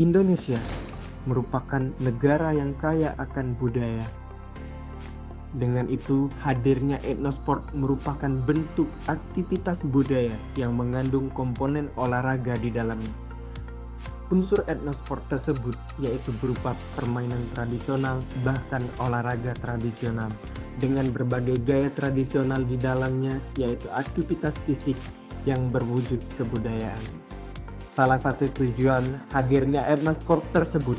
Indonesia merupakan negara yang kaya akan budaya. Dengan itu, hadirnya etnosport merupakan bentuk aktivitas budaya yang mengandung komponen olahraga di dalamnya. Unsur etnosport tersebut yaitu berupa permainan tradisional bahkan olahraga tradisional dengan berbagai gaya tradisional di dalamnya, yaitu aktivitas fisik yang berwujud kebudayaan. Salah satu tujuan hadirnya etnosport tersebut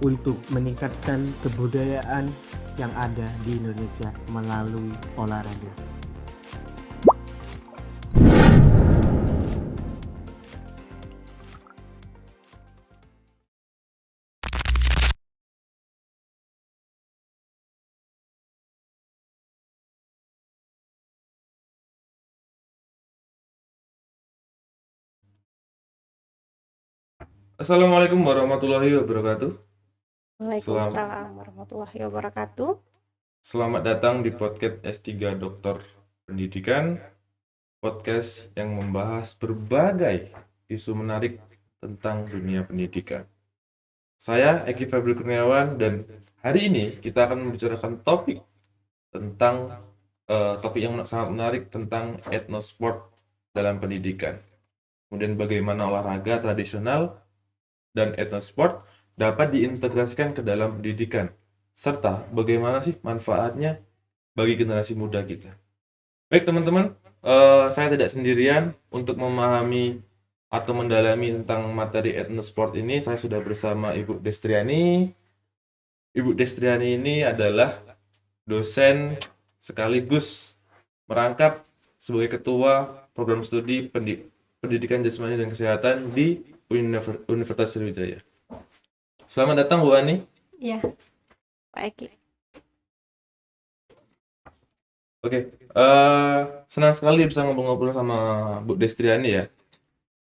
untuk meningkatkan kebudayaan yang ada di Indonesia melalui olahraga. Assalamualaikum warahmatullahi wabarakatuh. Selam- Waalaikumsalam warahmatullahi wabarakatuh. Selamat datang di podcast S3 Dokter Pendidikan, podcast yang membahas berbagai isu menarik tentang dunia pendidikan. Saya Eki Febri Kurniawan dan hari ini kita akan membicarakan tentang topik yang sangat menarik tentang etnosport dalam pendidikan. Kemudian bagaimana olahraga tradisional dan etnosport dapat diintegrasikan ke dalam pendidikan, serta bagaimana sih manfaatnya bagi generasi muda kita. Baik teman-teman, saya tidak sendirian untuk memahami atau mendalami tentang materi etnosport ini. Saya sudah bersama Ibu Destriani. Ibu Destriani ini adalah dosen sekaligus merangkap sebagai ketua program studi pendidikan jasmani dan kesehatan di Universitas Sriwijaya. Selamat datang Bu Ani. Ya, Pak Eki. Oke, senang sekali bisa ngobrol-ngobrol sama Bu Destriani ya.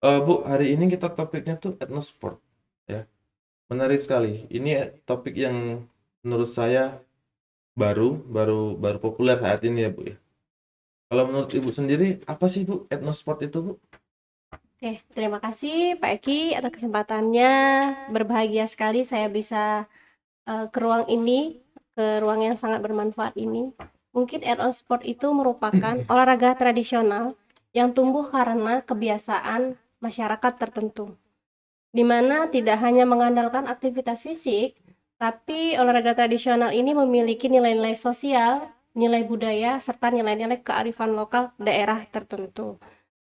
Bu, hari ini kita topiknya tuh etnosport ya. Menarik sekali. Ini topik yang menurut saya baru populer saat ini ya Bu ya. Kalau menurut Ibu sendiri apa sih Bu etnosport itu Bu? Oke, terima kasih Pak Eki atas kesempatannya. Berbahagia sekali saya bisa ke ruang ini, ke ruang yang sangat bermanfaat ini. Mungkin etnosport itu merupakan olahraga tradisional yang tumbuh karena kebiasaan masyarakat tertentu, di mana tidak hanya mengandalkan aktivitas fisik, tapi olahraga tradisional ini memiliki nilai-nilai sosial, nilai budaya, serta nilai-nilai kearifan lokal daerah tertentu.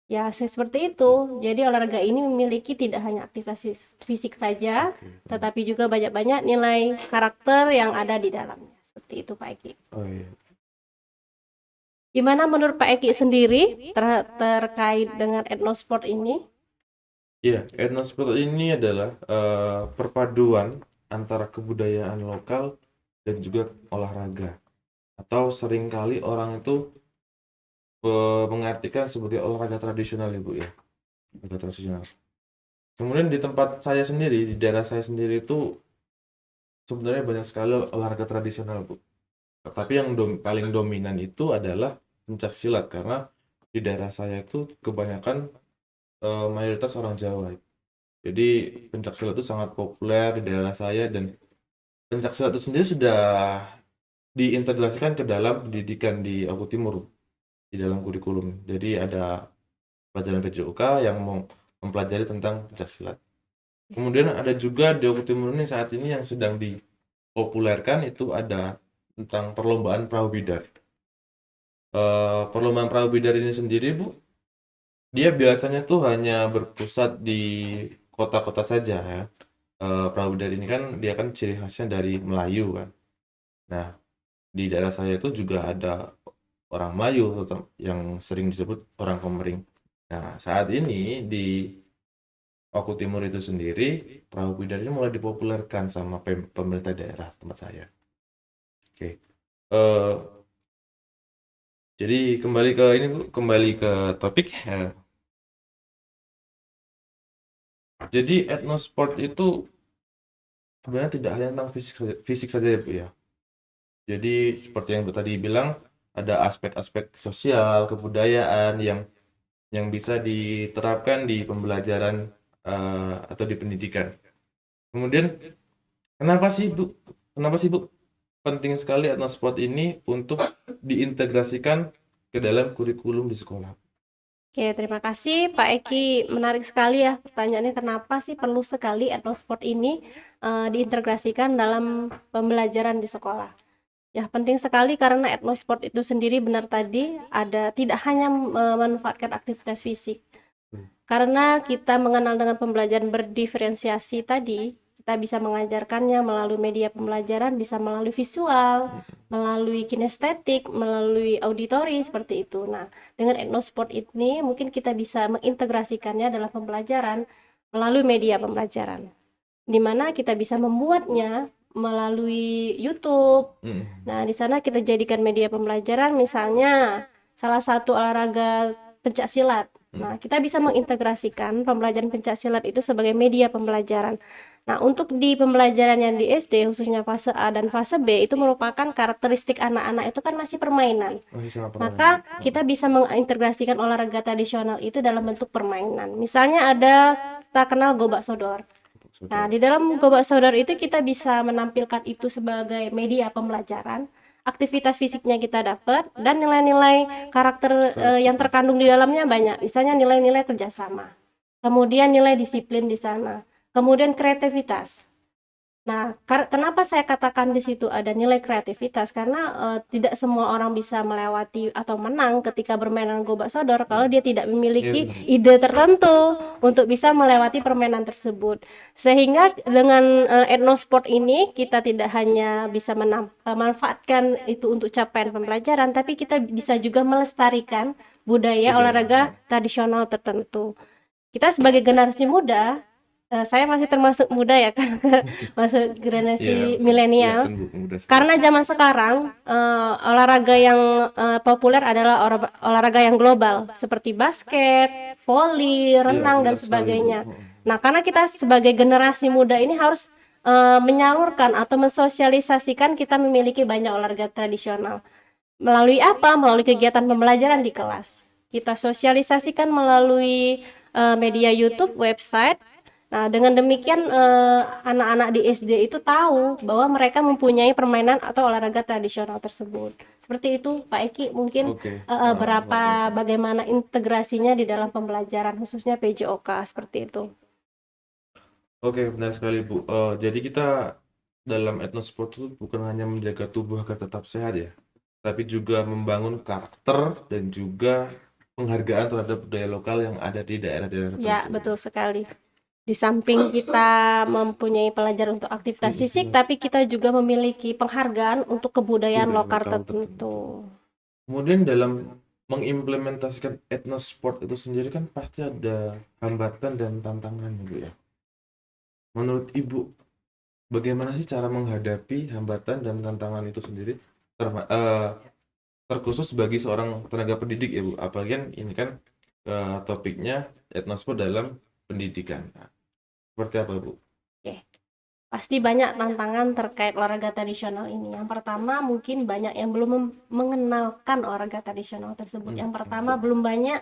Ya, seperti itu. Jadi olahraga ini memiliki tidak hanya aktivitas fisik saja, tetapi juga banyak-banyak nilai karakter yang ada di dalamnya. Seperti itu, Pak Eki. Oh iya. Gimana menurut Pak Eki sendiri terkait dengan etnosport ini? Iya, etnosport ini adalah perpaduan antara kebudayaan lokal dan juga olahraga. Atau seringkali orang itu mengartikan sebagai olahraga tradisional ya Bu ya. Olahraga tradisional. Kemudian di tempat saya sendiri, di daerah saya sendiri itu sebenarnya banyak sekali olahraga tradisional Bu. Tapi yang paling dominan itu adalah pencak silat karena di daerah saya itu kebanyakan mayoritas orang Jawa. Jadi pencak silat itu sangat populer di daerah saya dan pencak silat itu sendiri sudah diintegrasikan ke dalam pendidikan di Oku Timur di dalam kurikulum. Jadi ada pelajaran PJOK yang mempelajari tentang pencak silat. Kemudian ada juga di Oku Timur ini saat ini yang sedang dipopulerkan itu ada tentang perlombaan perahu bidar. Perlombaan perahu bidar ini sendiri Bu, dia biasanya tuh hanya berpusat di kota-kota saja ya. Perahu bidar ini kan dia kan ciri khasnya dari Melayu kan. Nah, di daerah saya itu juga ada orang Melayu yang sering disebut orang Komering. Nah, saat ini di Oku Timur itu sendiri, perahu bidar ini mulai dipopulerkan sama pemerintah daerah tempat saya. Oke. Eh, jadi kembali ke ini Bu, kembali ke topik. Jadi etnosport itu sebenarnya tidak hanya tentang fisik saja ya Bu ya. Jadi seperti yang Bu tadi bilang, ada aspek-aspek sosial, kebudayaan yang bisa diterapkan di pembelajaran atau di pendidikan. Kemudian kenapa sih Bu? Kenapa sih Bu penting sekali etnosport ini untuk diintegrasikan ke dalam kurikulum di sekolah? Oke, terima kasih Pak Eki. Menarik sekali ya pertanyaannya, kenapa sih perlu sekali etnosport ini diintegrasikan dalam pembelajaran di sekolah? Ya, penting sekali karena etnosport itu sendiri benar tadi ada tidak hanya memanfaatkan aktivitas fisik. Karena kita mengenal dengan pembelajaran berdiferensiasi tadi, kita bisa mengajarkannya melalui media pembelajaran, bisa melalui visual, melalui kinestetik, melalui auditori seperti itu. Nah, dengan etnosport ini mungkin kita bisa mengintegrasikannya dalam pembelajaran melalui media pembelajaran, di mana kita bisa membuatnya melalui YouTube. Nah, di sana kita jadikan media pembelajaran, misalnya salah satu olahraga pencak silat. Nah, kita bisa mengintegrasikan pembelajaran pencak silat itu sebagai media pembelajaran. Nah, untuk di pembelajaran yang di SD, khususnya fase A dan fase B, itu merupakan karakteristik anak-anak itu kan masih permainan. Masih sangat Maka permainan. kita bisa mengintegrasikan olahraga tradisional itu dalam bentuk permainan. Misalnya ada, kita kenal gobak sodor. Nah, di dalam gobak sodor itu kita bisa menampilkan itu sebagai media pembelajaran, aktivitas fisiknya kita dapat, dan nilai-nilai karakter yang terkandung di dalamnya banyak. Misalnya nilai-nilai kerjasama, kemudian nilai disiplin di sana, kemudian kreativitas. Nah, kenapa saya katakan di situ ada nilai kreativitas? Karena tidak semua orang bisa melewati atau menang ketika bermain gobak sodor kalau dia tidak Iya memiliki benar. ide tertentu untuk bisa melewati permainan tersebut. Sehingga dengan etnosport ini kita tidak hanya bisa memanfaatkan itu untuk capaian pembelajaran, tapi kita bisa juga melestarikan budaya olahraga tradisional tertentu. Kita sebagai generasi muda, saya masih termasuk muda ya kan, masuk Iya, generasi masih milenial. kelihatan Bu, muda sekali. Karena zaman sekarang olahraga yang populer adalah olahraga yang global seperti basket, voli, Iya, renang dan benar sekali Bu. sebagainya. Nah, karena kita sebagai generasi muda ini harus menyalurkan atau mensosialisasikan kita memiliki banyak olahraga tradisional. Melalui apa? Melalui kegiatan pembelajaran di kelas. Kita sosialisasikan melalui media YouTube, website. Nah, dengan demikian anak-anak di SD itu tahu bahwa mereka mempunyai permainan atau olahraga tradisional tersebut. Seperti itu, Pak Eki, mungkin Oke, luar biasa. bagaimana integrasinya di dalam pembelajaran, khususnya PJOK, seperti itu. Oke, benar sekali Bu. Jadi kita dalam etnosport itu bukan hanya menjaga tubuh agar tetap sehat ya, tapi juga membangun karakter dan juga penghargaan terhadap budaya lokal yang ada di daerah-daerah Ya, tertentu. betul sekali. Di samping kita mempunyai pelajaran untuk aktivitas fisik, tapi kita juga memiliki penghargaan untuk kebudayaan Budaya lokal lokal tertentu. tertentu. Kemudian dalam mengimplementasikan etnosport itu sendiri kan pasti ada hambatan dan tantangan Bu ya. Menurut Ibu, bagaimana sih cara menghadapi hambatan dan tantangan itu sendiri? Terkhusus bagi seorang tenaga pendidik ya Bu, apalagi kan ini kan topiknya etnosport dalam pendidikan. Nah, seperti apa Bu? Oke. Pasti banyak tantangan terkait olahraga tradisional ini. Yang pertama, mungkin banyak yang belum mengenalkan olahraga tradisional tersebut. Yang pertama, belum banyak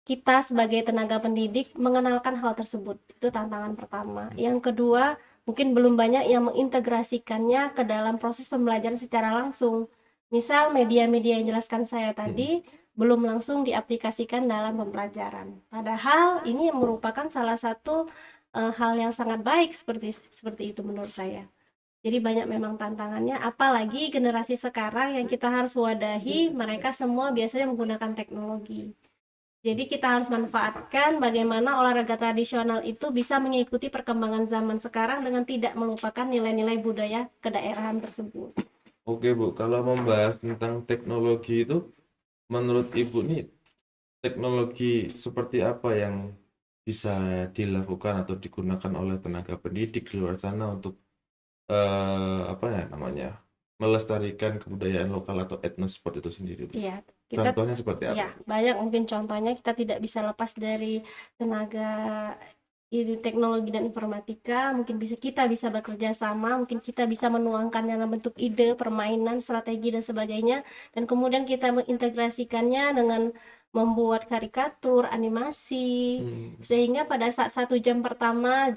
kita sebagai tenaga pendidik mengenalkan hal tersebut. Itu tantangan pertama. Yang kedua, mungkin belum banyak yang mengintegrasikannya ke dalam proses pembelajaran secara langsung. Misal media-media yang jelaskan saya tadi belum langsung diaplikasikan dalam pembelajaran. Padahal ini merupakan salah satu hal yang sangat baik seperti itu menurut saya. Jadi banyak memang tantangannya, apalagi generasi sekarang yang kita harus wadahi, mereka semua biasanya menggunakan teknologi. Jadi kita harus manfaatkan bagaimana olahraga tradisional itu bisa mengikuti perkembangan zaman sekarang dengan tidak melupakan nilai-nilai budaya kedaerahan tersebut. Oke Bu, kalau membahas tentang teknologi itu, menurut Ibu nih, teknologi seperti apa yang bisa dilakukan atau digunakan oleh tenaga pendidik di luar sana untuk apa ya namanya, melestarikan kebudayaan lokal atau etnosport itu sendiri Bu? Iya, kita Contohnya seperti apa ya Bu? banyak mungkin contohnya, kita tidak bisa lepas dari tenaga ini teknologi dan informatika. Mungkin kita bisa bekerja sama, mungkin kita bisa menuangkannya dalam bentuk ide, permainan, strategi dan sebagainya, dan kemudian kita mengintegrasikannya dengan membuat karikatur, animasi, sehingga pada saat 1 jam pertama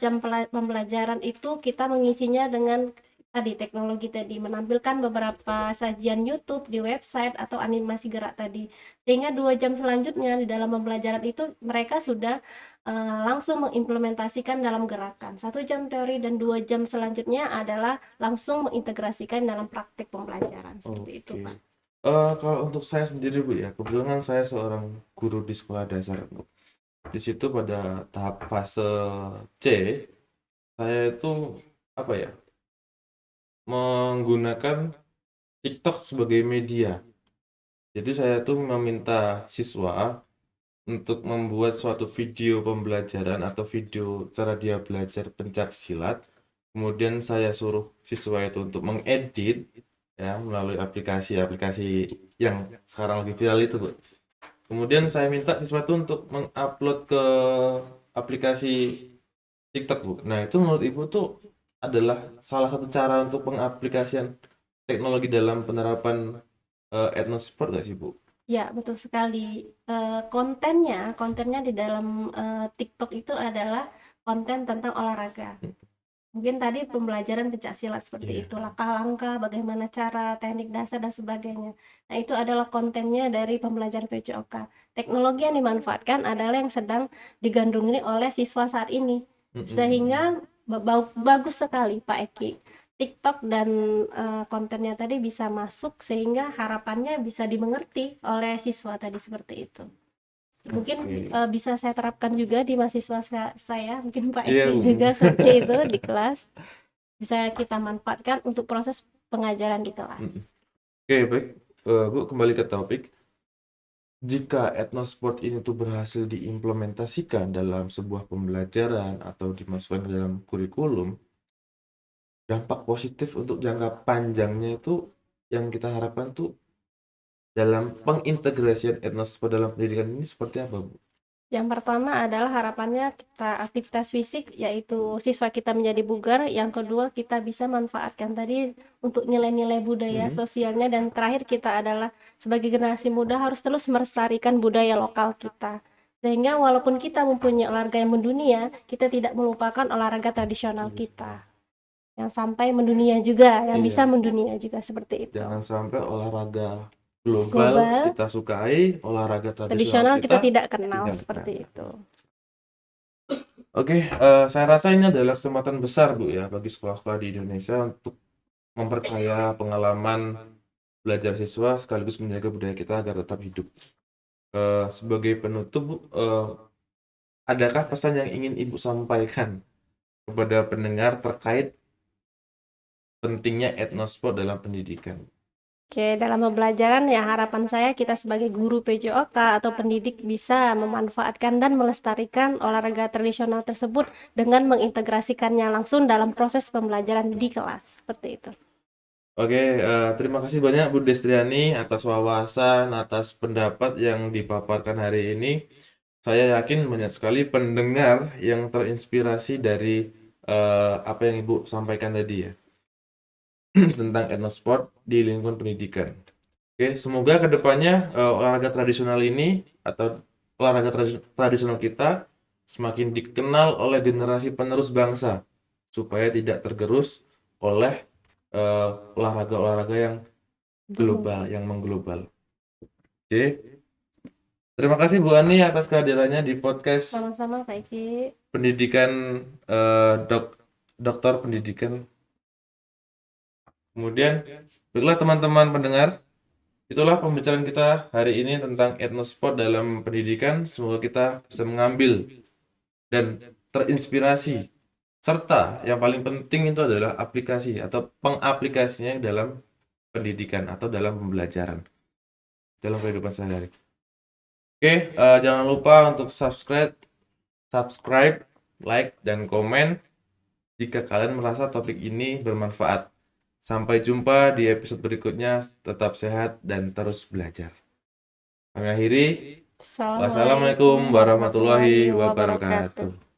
pembelajaran itu kita mengisinya dengan tadi teknologi tadi, menampilkan beberapa sajian YouTube di website atau animasi gerak tadi, sehingga 2 jam selanjutnya di dalam pembelajaran itu mereka sudah langsung mengimplementasikan dalam gerakan. 1 jam teori dan 2 jam selanjutnya adalah langsung mengintegrasikan dalam praktik pembelajaran seperti itu, Oke. Pak. Kalau untuk saya sendiri Bu ya, kebetulan saya seorang guru di sekolah dasar Bu. Di situ pada tahap fase C, saya itu apa ya, menggunakan TikTok sebagai media. Jadi saya tuh meminta siswa untuk membuat suatu video pembelajaran atau video cara dia belajar pencak silat. Kemudian saya suruh siswa itu untuk mengedit ya melalui aplikasi-aplikasi yang sekarang lagi viral itu, Bu. Kemudian saya minta siswa itu untuk mengupload ke aplikasi TikTok, Bu. Nah, itu menurut Ibu tuh adalah salah satu cara untuk pengaplikasian teknologi dalam penerapan etnosport nggak sih, Bu? Ya, betul sekali. Kontennya di dalam TikTok itu adalah konten tentang olahraga. Mungkin tadi pembelajaran pencaksilat seperti Iya. itu, langkah-langkah, bagaimana cara, teknik dasar dan sebagainya. Nah, itu adalah kontennya dari pembelajaran PJOK. Teknologi yang dimanfaatkan adalah yang sedang digandrungi oleh siswa saat ini. Sehingga bagus sekali Pak Eki. TikTok dan kontennya tadi bisa masuk sehingga harapannya bisa dimengerti oleh siswa tadi seperti itu. Mungkin Oke. bisa saya terapkan juga di mahasiswa saya, mungkin Pak Iya, Eki Bu. juga seperti itu di kelas. Bisa kita manfaatkan untuk proses pengajaran di kelas. Oke, baik. Bu, kembali ke topik. Jika etnosport ini tuh berhasil diimplementasikan dalam sebuah pembelajaran atau dimasukkan ke dalam kurikulum, dampak positif untuk jangka panjangnya itu yang kita harapkan tuh dalam pengintegrasian etnosport dalam pendidikan ini seperti apa, Bu? Yang pertama adalah harapannya kita aktivitas fisik, yaitu siswa kita menjadi bugar. Yang kedua, kita bisa manfaatkan tadi untuk nilai-nilai budaya sosialnya. Dan terakhir, kita adalah sebagai generasi muda harus terus melestarikan budaya lokal kita. Sehingga walaupun kita mempunyai olahraga yang mendunia, kita tidak melupakan olahraga tradisional kita. Yang sampai mendunia juga, yang bisa Iya, mendunia juga seperti itu. jangan sampai olahraga global Global, kita sukai, olahraga tradisional tradisional kita kita tidak kenal tidak seperti kenal. itu. Oke, saya rasa ini adalah kesempatan besar, Bu, ya, bagi sekolah-sekolah di Indonesia untuk memperkaya pengalaman belajar siswa sekaligus menjaga budaya kita agar tetap hidup. Sebagai penutup, Bu, adakah pesan yang ingin Ibu sampaikan kepada pendengar terkait pentingnya etnosport dalam pendidikan? Oke, dalam pembelajaran ya harapan saya kita sebagai guru PJOK atau pendidik bisa memanfaatkan dan melestarikan olahraga tradisional tersebut dengan mengintegrasikannya langsung dalam proses pembelajaran di kelas. Seperti itu. Oke, terima kasih banyak Bu Destriani atas wawasan, atas pendapat yang dipaparkan hari ini. Saya yakin banyak sekali pendengar yang terinspirasi dari apa yang Ibu sampaikan tadi ya tentang etnosport di lingkungan pendidikan. Oke, semoga kedepannya olahraga tradisional ini atau olahraga tradisional kita semakin dikenal oleh generasi penerus bangsa supaya tidak tergerus oleh olahraga-olahraga yang global, yang mengglobal. Oke, terima kasih Bu Ani atas kehadirannya di podcast Sama-sama Pak Eki. pendidikan dokter pendidikan. Kemudian, baiklah teman-teman pendengar, itulah pembicaraan kita hari ini tentang etnosport dalam pendidikan. Semoga kita bisa mengambil dan terinspirasi. Serta yang paling penting itu adalah aplikasi atau pengaplikasinya dalam pendidikan atau dalam pembelajaran dalam kehidupan sehari-hari. Oke, jangan lupa untuk subscribe, like, dan komen jika kalian merasa topik ini bermanfaat. Sampai jumpa di episode berikutnya. Tetap sehat dan terus belajar. Kami akhiri. Wassalamualaikum warahmatullahi wabarakatuh.